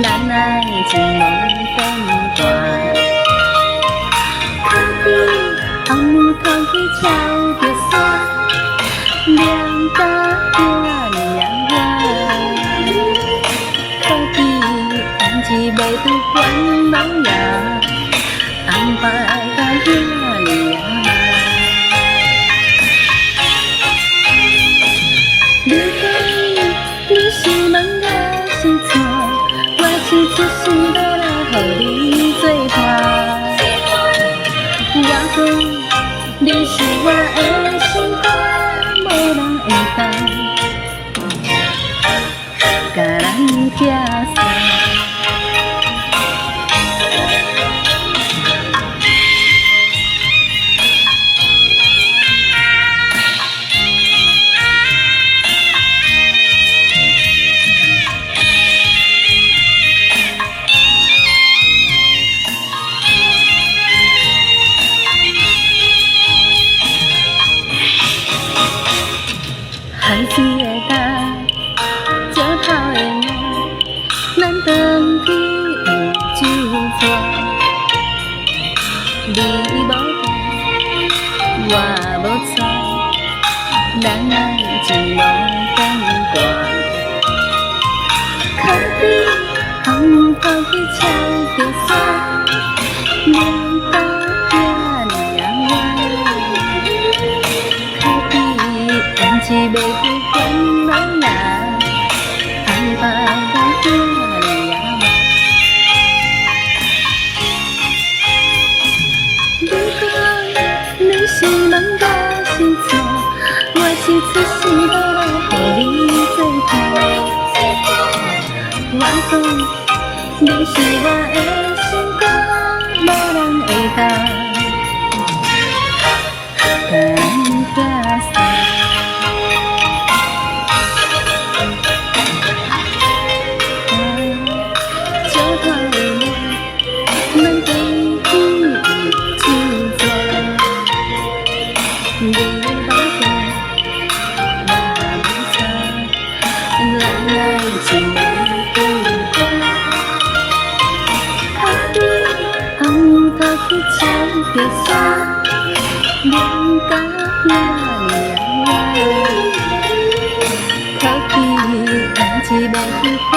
咱爱情梦变大。可比红木头去敲着山，两家遐尔远。可比红日袂拄烦恼呀，安排甲遐尔慢。你讲你是问我是怎，我是出世要来予你做伴。我讲你是我的心肝，无人会当甲咱拆散。海水的干，石头的硬，咱返去有酒泉。你无病，我无灾，咱爱情无变大。可比红豆去敲着山，两家遐尔远。可比红日袂拄烦恼呀，安排甲遐尔慢。你讲你是问我是怎，我是出世要来予你做伴。我讲你是我的心肝，无人会当甲咱拆散。石头的命，咱返去有酒泉。你无病，我无灾，咱爱情无变大。可比红豆去敲着山，两家遐尔远。可比红日袂拄烦